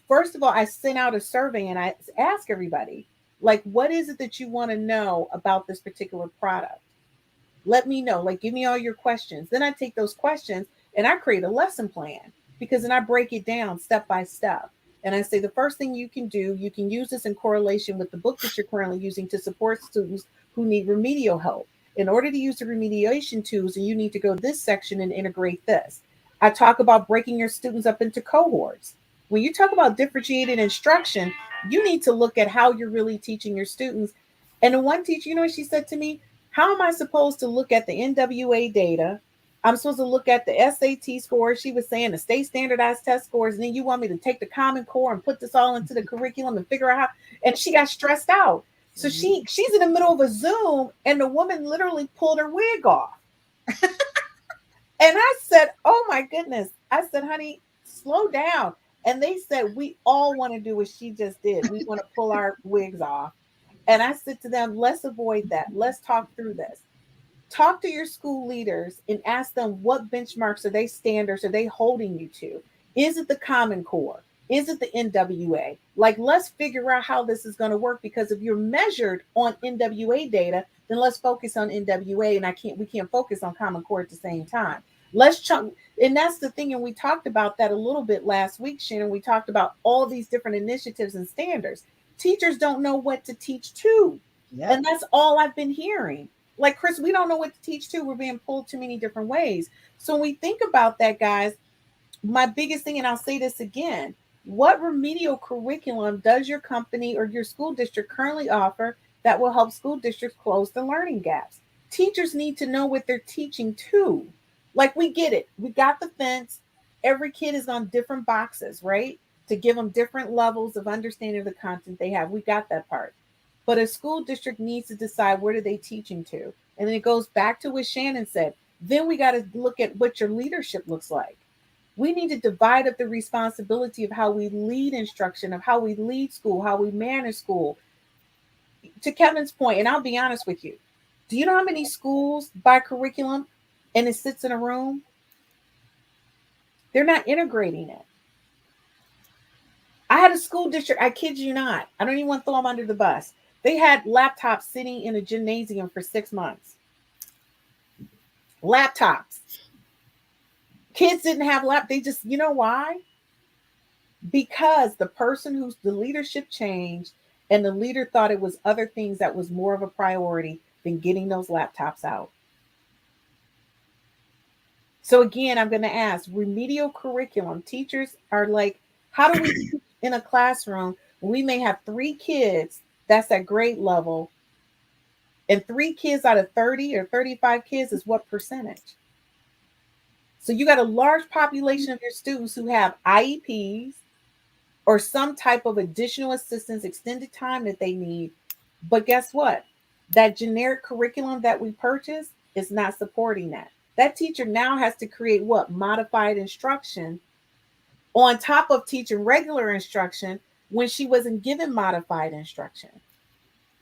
First of all, I sent out a survey and I ask everybody, like, what is it that you want to know about this particular product? Let me know, like, give me all your questions. Then I take those questions and I create a lesson plan, because then I break it down step by step. And I say the first thing you can do, you can use this in correlation with the book that you're currently using to support students who need remedial help. In order to use the remediation tools, and you need to go this section and integrate this. I talk about breaking your students up into cohorts. When you talk about differentiated instruction, you need to look at how you're really teaching your students. And the one teacher, you know what she said to me? How am I supposed to look at the NWA data? I'm supposed to look at the SAT scores. She was saying the state standardized test scores. And then you want me to take the Common Core and put this all into the curriculum and figure out how. And she got stressed out. So she's in the middle of a Zoom, and the woman literally pulled her wig off. And I said, oh my goodness. I said, honey, slow down. And they said, we all want to do what she just did. We want to pull our wigs off. And I said to them, let's avoid that. Let's talk through this. Talk to your school leaders and ask them, what benchmarks are they, standards are they holding you to? Is it the Common Core? Is it the NWA? Like, let's figure out how this is going to work, because if you're measured on NWA data, then let's focus on NWA, and we can't focus on Common Core at the same time. And that's the thing. And we talked about that a little bit last week, Shannon. We talked about all these different initiatives and standards. Teachers don't know what to teach to. Yep. And that's all I've been hearing. Like, Chris, we don't know what to teach to. We're being pulled too many different ways. So when we think about that, guys, my biggest thing, and I'll say this again, what remedial curriculum does your company or your school district currently offer that will help school districts close the learning gaps? Teachers need to know what they're teaching to. Like, we get it. We got the fence. Every kid is on different boxes, right? To give them different levels of understanding of the content they have. We got that part. But a school district needs to decide, what are they teaching to? And then it goes back to what Shannon said. Then we got to look at what your leadership looks like. We need to divide up the responsibility of how we lead instruction, of how we lead school, how we manage school. To Kevin's point, and I'll be honest with you, do you know how many schools buy curriculum and it sits in a room? They're not integrating it. I had a school district, I kid you not, I don't even want to throw them under the bus. They had laptops sitting in a gymnasium for 6 months. Laptops. Kids didn't have they just, you know why? because the person who's the leadership changed and the leader thought it was other things that was more of a priority than getting those laptops out. So again, I'm going to ask remedial curriculum. Teachers are like, how do we teach in a classroom when we may have 3 kids that's at grade level, and 3 kids out of 30 or 35 kids is what percentage? So you got a large population of your students who have IEPs or some type of additional assistance, extended time that they need. But guess what? That generic curriculum that we purchased is not supporting that. That teacher now has to create what? Modified instruction on top of teaching regular instruction when she wasn't given modified instruction.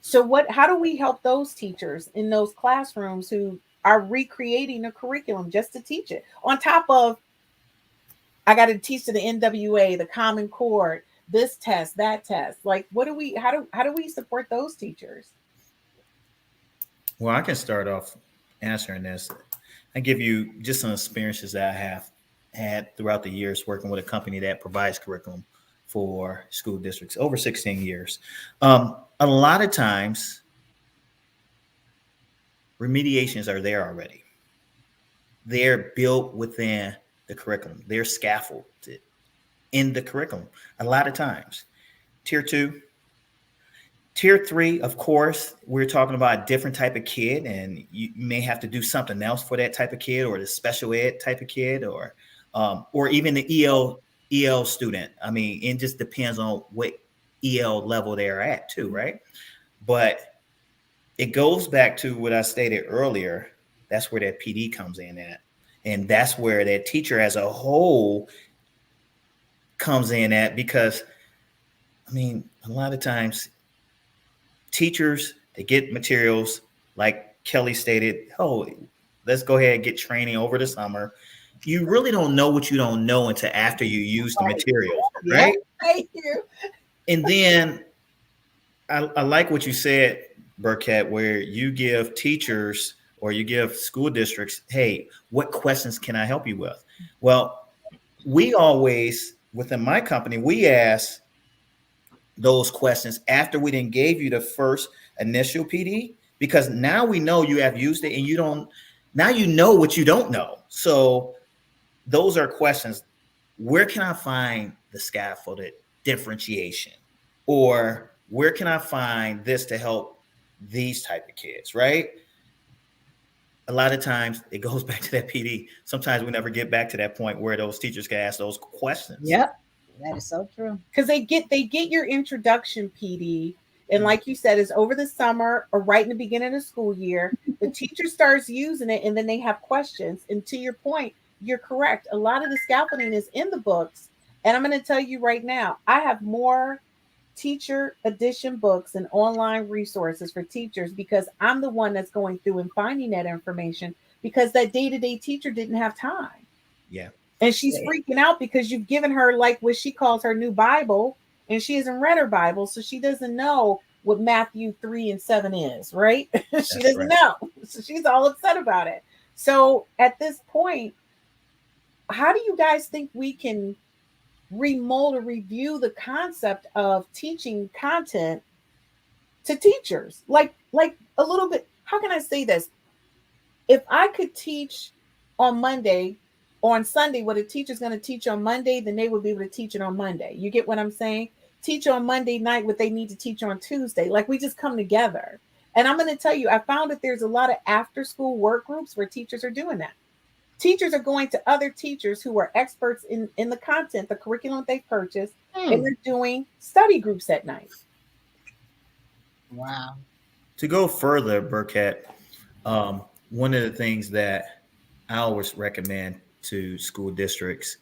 So how do we help those teachers in those classrooms who are recreating a curriculum just to teach it? On top of, I got to teach to the NWA, the Common Core, this test, that test. Like, how do we support those teachers? Well, I can start off answering this. I give you just some experiences that I have had throughout the years working with a company that provides curriculum for school districts over 16 years. A lot of times, remediations are there already. They're built within the curriculum. They're scaffolded in the curriculum. A lot of times, tier 2, tier 3, of course, we're talking about a different type of kid, and you may have to do something else for that type of kid, or the special ed type of kid, or even the EL student. I mean, it just depends on what EL level they're at too, right? But it goes back to what I stated earlier. That's where that PD comes in at. And that's where that teacher as a whole comes in at, because, I mean, a lot of times teachers, they get materials like Kelly stated, oh, let's go ahead and get training over the summer. You really don't know what you don't know until after you use the materials, right? Thank you. And then I like what you said, Burkett, where you give teachers or you give school districts, hey, what questions can I help you with? Well, we always, within my company, we ask those questions after we then gave you the first initial PD, because now we know you have used it and now you know what you don't know. So those are questions. Where can I find the scaffolded differentiation? Or where can I find this to help these type of kids, right? A lot of times it goes back to that PD. Sometimes we never get back to that point where those teachers can ask those questions. Yep, that is so true. Because they get your introduction PD, and like you said, it's over the summer or right in the beginning of the school year. The teacher starts using it, and then they have questions. And to your point, you're correct. A lot of the scaffolding is in the books. And I'm going to tell you right now, I have more teacher edition books and online resources for teachers because I'm the one that's going through and finding that information, because that day-to-day teacher didn't have time. Yeah. And she's freaking out because you've given her like what she calls her new Bible, and she hasn't read her Bible. So she doesn't know what Matthew 3:7 is, right? She doesn't know. So she's all upset about it. So at this point, how do you guys think we can remold or review the concept of teaching content to teachers? Like a little bit, how can I say this? If I could teach on Monday or on Sunday what a teacher's going to teach on Monday, then they would be able to teach it on Monday. You get what I'm saying? Teach on Monday night what they need to teach on Tuesday. Like, we just come together. And I'm going to tell you, I found that there's a lot of after school work groups where teachers are doing that. Teachers are going to other teachers who are experts in the content, the curriculum they purchased, and they're doing study groups at night. Wow. To go further, Burkett, one of the things that I always recommend to school districts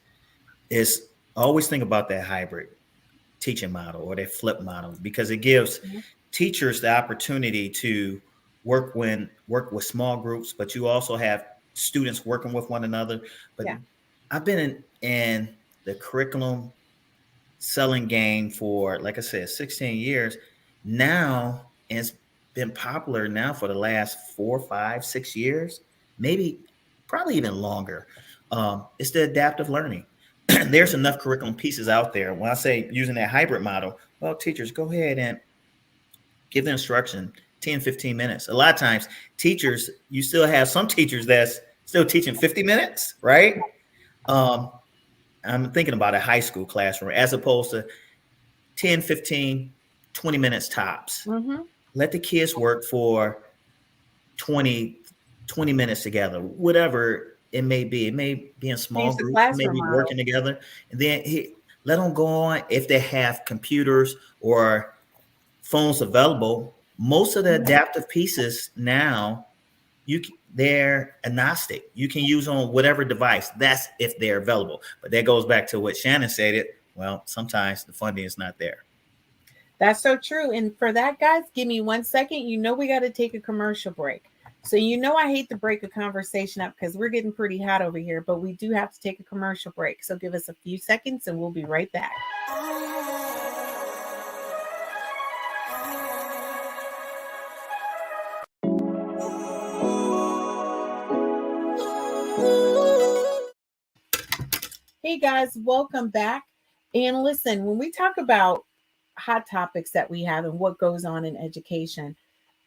is always think about that hybrid teaching model or that flip model, because it gives teachers the opportunity to work with small groups, but you also have students working with one another. But I've been in the curriculum selling game for, like I said, 16 years now, and it's been popular now for the last 4, 5, 6 years, maybe probably even longer. It's the adaptive learning. there's enough curriculum pieces out there. When I say using that hybrid model, well, teachers, go ahead and give the instruction 10, 15 minutes. A lot of times, teachers, you still have some teachers that's still teaching 50 minutes, right? I'm thinking about a high school classroom as opposed to 10, 15, 20 minutes tops. Mm-hmm. Let the kids work for 20 minutes together, whatever it may be. It may be in small Use the groups, classroom maybe model. working together. And then let them go on if they have computers or phones available. Most of the adaptive pieces now, they're agnostic. You can use on whatever device. That's if they're available. But that goes back to what Shannon stated. Well, sometimes the funding is not there. That's so true. And for that, guys, give me 1 second. You know we got to take a commercial break. So you know I hate to break a conversation up because we're getting pretty hot over here, but we do have to take a commercial break. So give us a few seconds and we'll be right back. Hey guys, welcome back. And listen, when we talk about hot topics that we have and what goes on in education,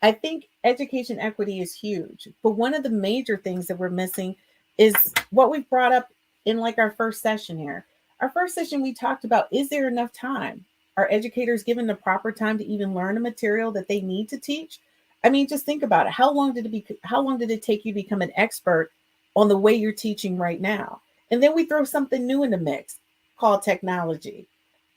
I think education equity is huge. But one of the major things that we're missing is what we brought up in like our first session here. Our first session, we talked about, is there enough time? Are educators given the proper time to even learn the material that they need to teach? I mean, just think about it. How long did it take you to become an expert on the way you're teaching right now? And then we throw something new in the mix called technology.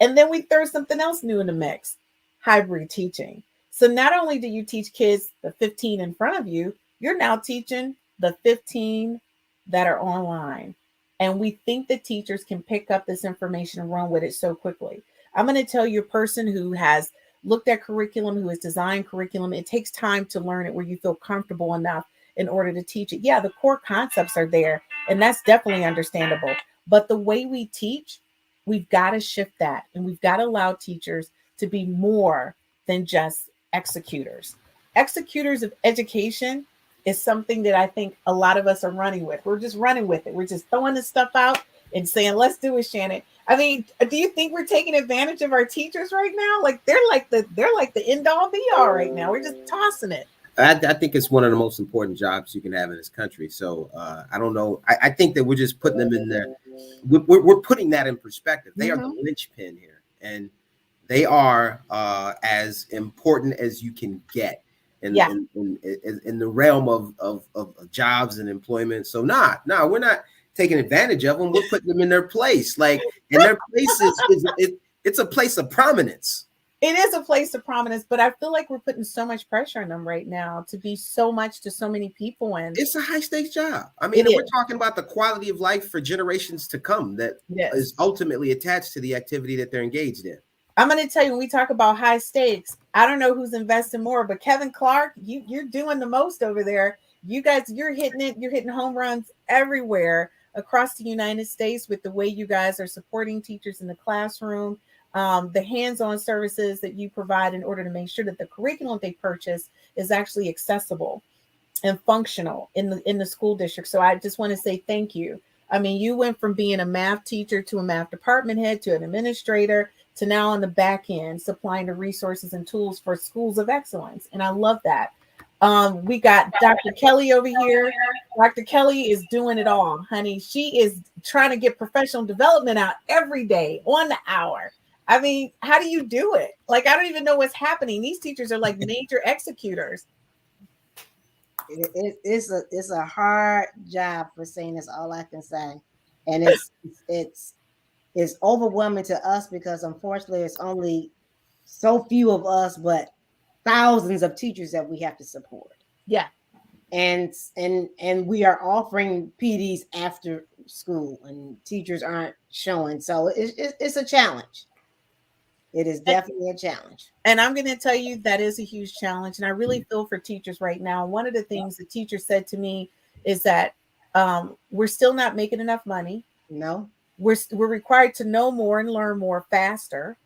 And then we throw something else new in the mix, hybrid teaching. So not only do you teach kids the 15 in front of you, you're now teaching the 15 that are online. And we think that teachers can pick up this information and run with it so quickly. I'm going to tell you, a person who has looked at curriculum, who has designed curriculum, it takes time to learn it where you feel comfortable enough in order to teach it. Yeah, the core concepts are there, and that's definitely understandable. But the way we teach, we've got to shift that, and we've got to allow teachers to be more than just executors. Executors of education is something that I think a lot of us are running with. We're just running with it. We're just throwing this stuff out and saying, let's do it, Shannon. I mean, do you think we're taking advantage of our teachers right now? Like they're like the end all be all right now. We're just tossing it. I think it's one of the most important jobs you can have in this country. So I don't know. I think that we're just putting them in there. We're putting that in perspective. They are the linchpin here, and they are as important as you can get in the realm of jobs and employment. So we're not taking advantage of them. We're putting them in their place. Like, and their place it's a place of prominence. It is a place of prominence, but I feel like we're putting so much pressure on them right now to be so much to so many people. And it's a high stakes job. I mean, we're talking about the quality of life for generations to come that is ultimately attached to the activity that they're engaged in. I'm going to tell you, when we talk about high stakes, I don't know who's investing more, but Kevin Clark, you're doing the most over there. You guys, you're hitting it. You're hitting home runs everywhere across the United States with the way you guys are supporting teachers in the classroom. The hands-on services that you provide in order to make sure that the curriculum they purchase is actually accessible and functional in the school district. So I just want to say thank you. I mean, you went from being a math teacher to a math department head to an administrator to now on the back end supplying the resources and tools for schools of excellence. And I love that. We got Dr. Kelly over here. Dr. Kelly is doing it all, honey. She is trying to get professional development out every day on the hour. I mean, how do you do it? Like, I don't even know what's happening. These teachers are like major executors. It's a hard job for saying. That's all I can say, and it's overwhelming to us because unfortunately it's only so few of us, but thousands of teachers that we have to support. Yeah, and we are offering PDs after school, and teachers aren't showing, so it's a challenge. It is definitely a challenge. And I'm going to tell you that is a huge challenge. And I really feel for teachers right now. One of the things the teacher said to me is that we're still not making enough money. No. We're required to know more and learn more faster.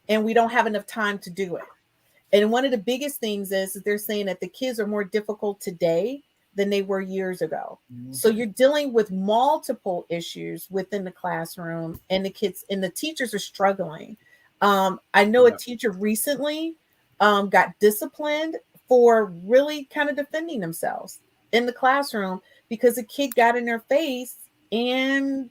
And we don't have enough time to do it. And one of the biggest things is that they're saying that the kids are more difficult today than they were years ago. So you're dealing with multiple issues within the classroom, and the kids and the teachers are struggling. I know a teacher recently got disciplined for really kind of defending themselves in the classroom because a kid got in their face and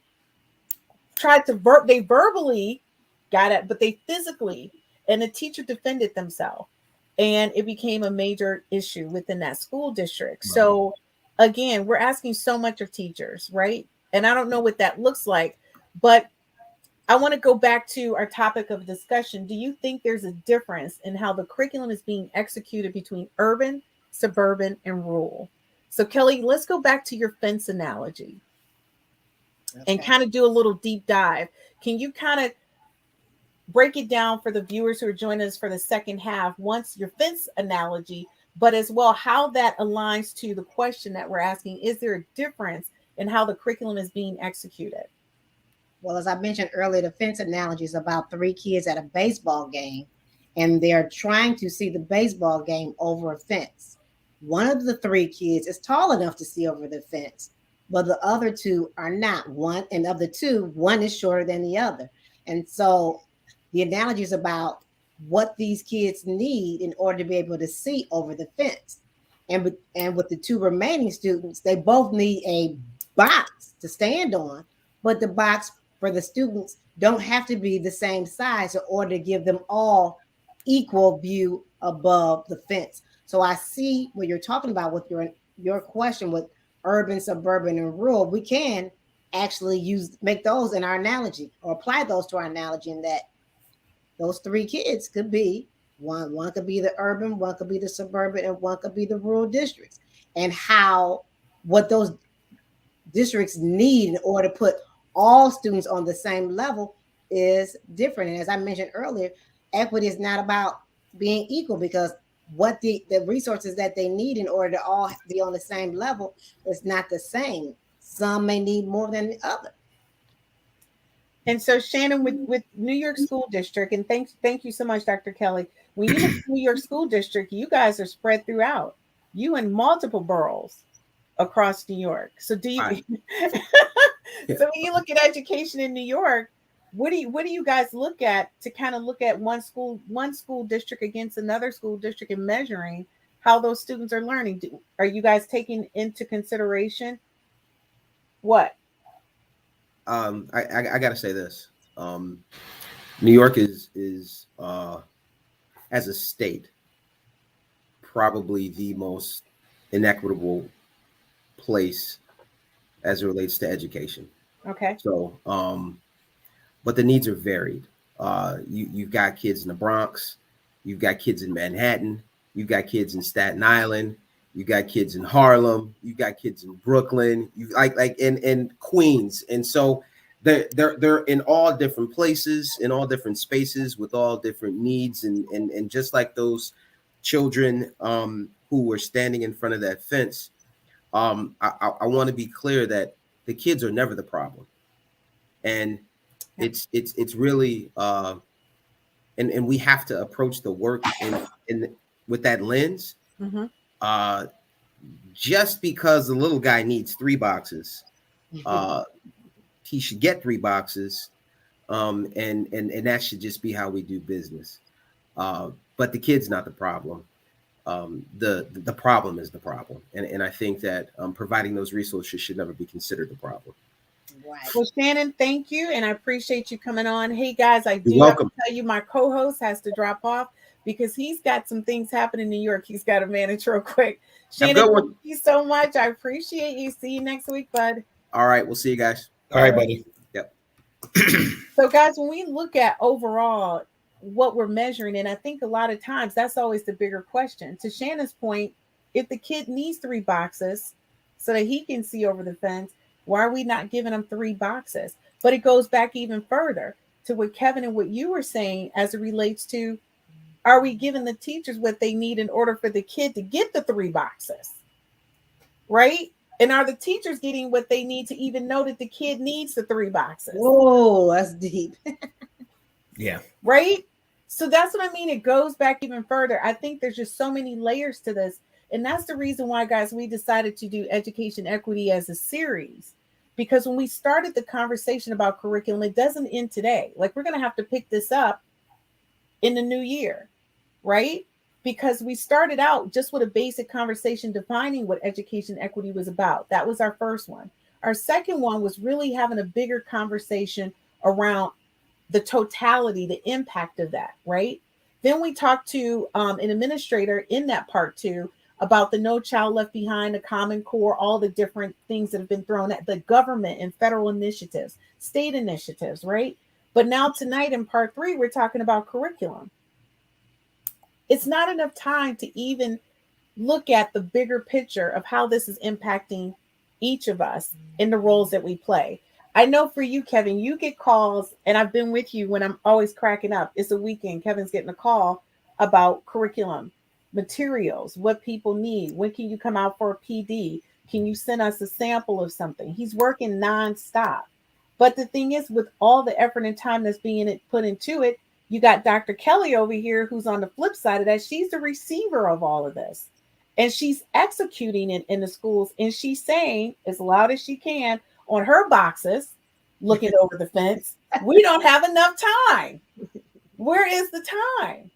tried to they verbally got it, but they physically, and the teacher defended themselves, and it became a major issue within that school district. Right. So again, we're asking so much of teachers, right? And I don't know what that looks like, but I want to go back to our topic of discussion. Do you think there's a difference in how the curriculum is being executed between urban, suburban, and rural? So Kelly, let's go back to your fence analogy. Okay. And kind of do a little deep dive. Can you kind of break it down for the viewers who are joining us for the second half, once your fence analogy, but as well how that aligns to the question that we're asking, is there a difference in how the curriculum is being executed? Well, as I mentioned earlier, the fence analogy is about 3 kids at a baseball game, and they're trying to see the baseball game over a fence. One of the 3 kids is tall enough to see over the fence, but the other 2 are not. One, and of the 2, one is shorter than the other. And so the analogy is about what these kids need in order to be able to see over the fence. And with the 2 remaining students, they both need a box to stand on, but the box for the students don't have to be the same size in order to give them all equal view above the fence. So I see what you're talking about with your question with urban, suburban, and rural. We can actually make those in our analogy, or apply those to our analogy, in that those 3 kids could be one could be the urban, one could be the suburban, and one could be the rural districts, and what those districts need in order to put all students on the same level is different. And as I mentioned earlier, equity is not about being equal, because what the resources that they need in order to all be on the same level is not the same. Some may need more than the other. And so Shannon, with New York School District, and thank you so much, Dr. Kelly. When you look at New York School District, you guys are spread throughout. You in multiple boroughs across New York. So do you Right. So when you look at education in New York, what do you guys look at to kind of look at one school district against another school district and measuring how those students are learning? Are you guys taking into consideration what? I gotta say this. New York is as a state probably the most inequitable place as it relates to education. Okay. So, but the needs are varied. You've got kids in the Bronx, you've got kids in Manhattan, you've got kids in Staten Island, you got kids in Harlem, you got kids in Brooklyn, you like in Queens, and so they're in all different places, in all different spaces, with all different needs, and just like those children who were standing in front of that fence. I want to be clear that the kids are never the problem, and it's really and we have to approach the work in with that lens. Mm-hmm. Just because the little guy needs 3 boxes, he should get 3 boxes, and that should just be how we do business. But the kid's not the problem. The problem is the problem, and I think that providing those resources should never be considered the problem. Right. Well, Shannon, thank you, and I appreciate you coming on. Hey guys, I do You're have to welcome. tell you, my co-host has to drop off because he's got some things happening in New York. He's got to manage real quick. Have a Shannon, good one. thank you so much. I appreciate you. See you next week, bud. All right, we'll see you guys. All right, buddy. Yep. So, guys, when we look at overall what we're measuring, and I think a lot of times that's always the bigger question. To Shannon's point, if the kid needs 3 boxes so that he can see over the fence, why are we not giving him 3 boxes? But it goes back even further to what Kevin and what you were saying as it relates to, are we giving the teachers what they need in order for the kid to get the 3 boxes? Right? And are the teachers getting what they need to even know that the kid needs the 3 boxes? Whoa, that's deep. Yeah. Right? So that's what I mean. It goes back even further. I think there's just so many layers to this. And that's the reason why, guys, we decided to do education equity as a series. Because when we started the conversation about curriculum, it doesn't end today. Like, we're going to have to pick this up in the new year, right? Because we started out just with a basic conversation defining what education equity was about. That was our first one. Our second one was really having a bigger conversation around the totality, the impact of that, right? Then we talked to an administrator in that part two about the No Child Left Behind, the Common Core, all the different things that have been thrown at the government and federal initiatives, state initiatives, right? But now tonight in part three, we're talking about curriculum. It's not enough time to even look at the bigger picture of how this is impacting each of us in the roles that we play. I know for you, Kevin, you get calls, and I've been with you when I'm always cracking up. It's a weekend. Kevin's getting a call about curriculum, materials, what people need. When can you come out for a PD? Can you send us a sample of something? He's working nonstop. But the thing is, with all the effort and time that's being put into it, you got Dr. Kelly over here, who's on the flip side of that. She's the receiver of all of this. And she's executing it in the schools. And she's saying as loud as she can on her boxes, looking over the fence, we don't have enough time. Where is the time?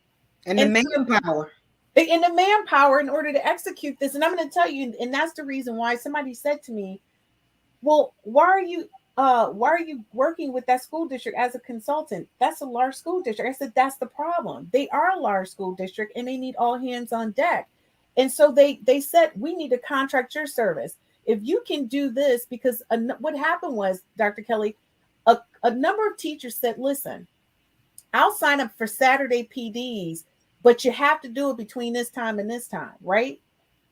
And the manpower. And the manpower in order to execute this. And I'm going to tell you, and that's the reason why somebody said to me, well, why are you working with that school district as a consultant? That's a large school district. I said, that's the problem. They are a large school district and they need all hands on deck. And so they said, we need to contract your service. If you can do this, because what happened was, Dr. Kelly, a number of teachers said, listen, I'll sign up for Saturday PDs, but you have to do it between this time and this time, right?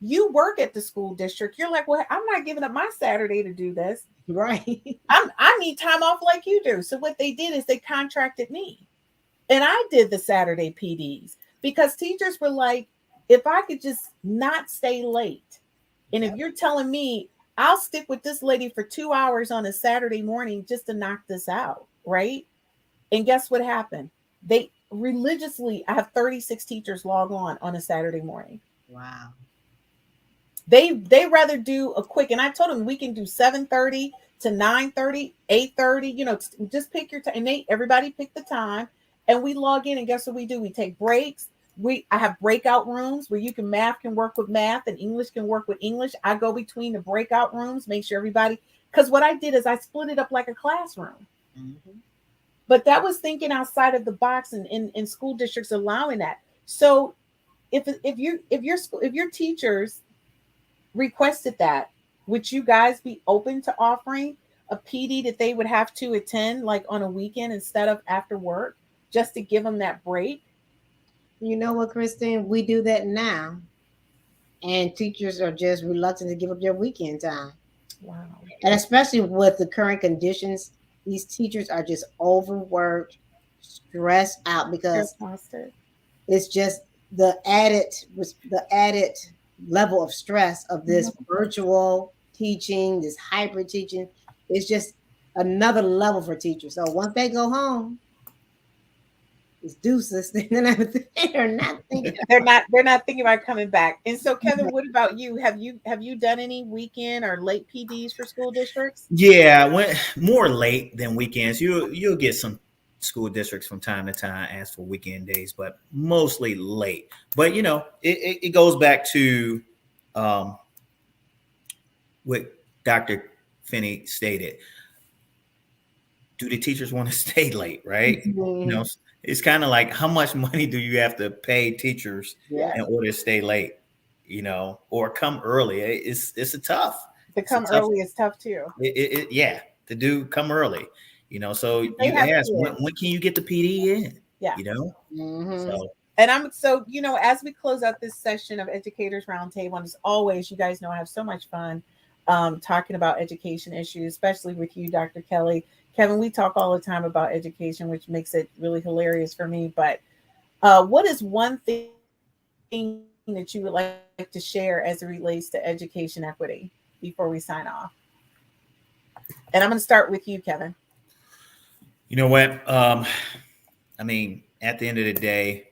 You work at the school district. You're like, well, I'm not giving up my Saturday to do this. Right. I need time off like you do. So what they did is they contracted me. And I did the Saturday PDs because teachers were like, if I could just not stay late. And if you're telling me I'll stick with this lady for 2 hours on a Saturday morning just to knock this out, right? And guess what happened? They religiously, I have 36 teachers log on a Saturday morning. Wow. They rather do a quick, and I told them we can do 7:30 to 9:30, 8:30, just pick your time. And everybody pick the time and we log in, and guess what we do? We take breaks. I have breakout rooms where math can work with math and English can work with English. I go between the breakout rooms, make sure everybody, because what I did is I split it up like a classroom. Mm-hmm. But that was thinking outside of the box and in school districts allowing that. So if your teachers requested that, would you guys be open to offering a PD that they would have to attend like on a weekend instead of after work, just to give them that break? You know what, Christine? We do that now. And teachers are just reluctant to give up their weekend time. Wow. And especially with the current conditions, these teachers are just overworked, stressed out because it's just the added level of stress of this virtual teaching, this hybrid teaching. It's just another level for teachers. So once they go home, it's deuces. They're not thinking. They're not thinking about coming back. And so, Kevin, what about you? Have you done any weekend or late PDs for school districts? Yeah, more late than weekends. You'll get some school districts from time to time ask for weekend days, but mostly late. But it goes back to what Dr. Finney stated. Do the teachers want to stay late, right? Mm-hmm. It's kind of like, how much money do you have to pay teachers in order to stay late, or come early? It's a tough. To come early is tough too. To come early, so you ask, when can you get the PD in? Yeah. Mm-hmm. So as we close out this session of Educators Roundtable, and as always, you guys know I have so much fun talking about education issues, especially with you, Dr. Kelly. Kevin, we talk all the time about education, which makes it really hilarious for me. But what is one thing that you would like to share as it relates to education equity before we sign off? And I'm going to start with you, Kevin. You know what? At the end of the day,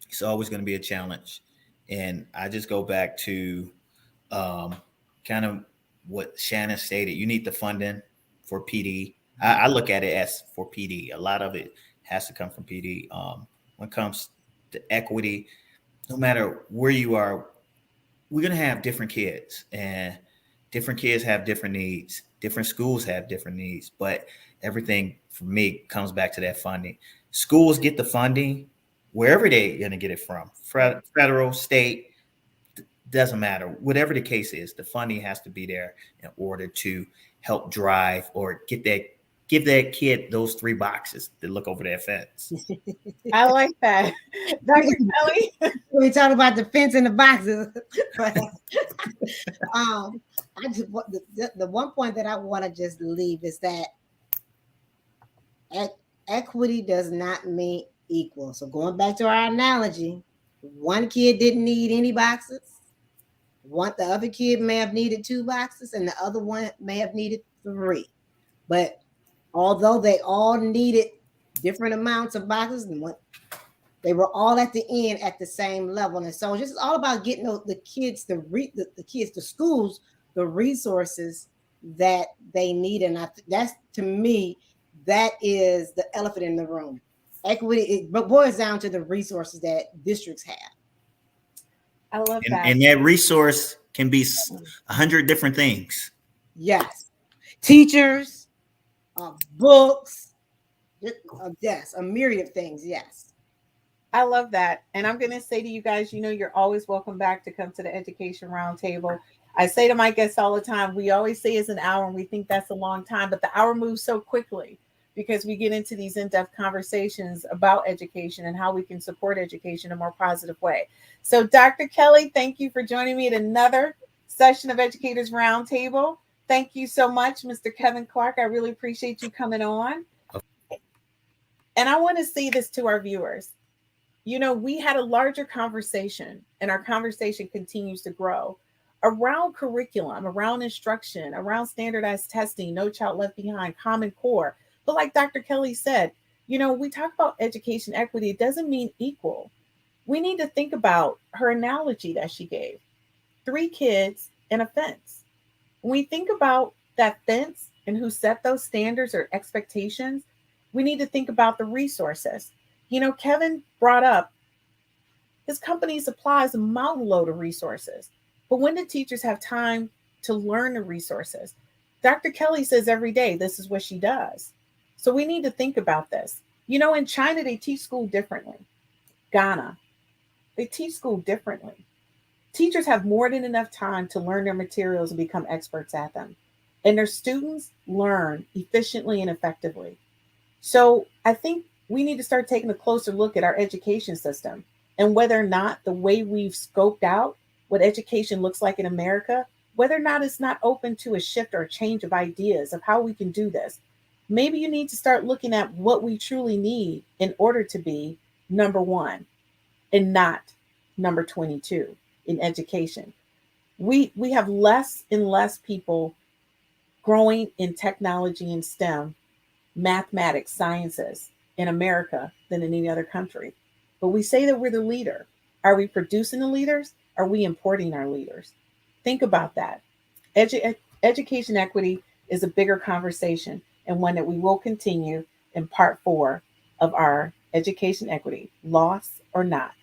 it's always going to be a challenge. And I just go back to kind of what Shannon stated. You need the funding for PD. I look at it as for PD. A lot of it has to come from PD. When it comes to equity, no matter where you are, we're going to have different kids, and different kids have different needs. Different schools have different needs, but everything for me comes back to that funding. Schools get the funding wherever they're going to get it from, federal, state, doesn't matter. Whatever the case is, the funding has to be there in order to help drive or give that kid those 3 boxes to look over their fence. I like that. Dr. Kelly? We talk about the fence and the boxes. But, I just the one point that I want to just leave is that equity does not mean equal. So going back to our analogy, one kid didn't need any boxes. The other kid may have needed 2 boxes, and the other one may have needed 3. But although they all needed different amounts of boxes, they were all at the end at the same level. And so it's just all about getting the kids, the schools, the resources that they need. And that's, to me, that is the elephant in the room. Equity, it boils down to the resources that districts have. I love that. And that resource can be 100 different things. Yes. Teachers, books, yes, a myriad of things. Yes. I love that. And I'm going to say to you guys, you're always welcome back to come to the Education Roundtable. I say to my guests all the time, we always say it's an hour and we think that's a long time, but the hour moves so quickly because we get into these in-depth conversations about education and how we can support education in a more positive way. So Dr. Kelly, thank you for joining me at another session of Educators Roundtable. Thank you so much, Mr. Kevin Clark. I really appreciate you coming on. And I want to say this to our viewers. We had a larger conversation, and our conversation continues to grow around curriculum, around instruction, around standardized testing, No Child Left Behind, Common Core. But like Dr. Kelly said, we talk about education equity. It doesn't mean equal. We need to think about her analogy that she gave. 3 kids and a fence. When we think about that fence and who set those standards or expectations, we need to think about the resources. Kevin brought up his company supplies a mountain load of resources. But when do teachers have time to learn the resources? Dr. Kelly says every day, this is what she does. So we need to think about this. In China, they teach school differently. Ghana, they teach school differently. Teachers have more than enough time to learn their materials and become experts at them. And their students learn efficiently and effectively. So I think we need to start taking a closer look at our education system and whether or not the way we've scoped out what education looks like in America, whether or not it's not open to a shift or a change of ideas of how we can do this. Maybe you need to start looking at what we truly need in order to be number 1 and not number 22 in education. We have less and less people growing in technology and STEM, mathematics, sciences in America than in any other country. But we say that we're the leader. Are we producing the leaders? Are we importing our leaders? Think about that. Education equity is a bigger conversation and one that we will continue in part 4 of our education equity, loss or not.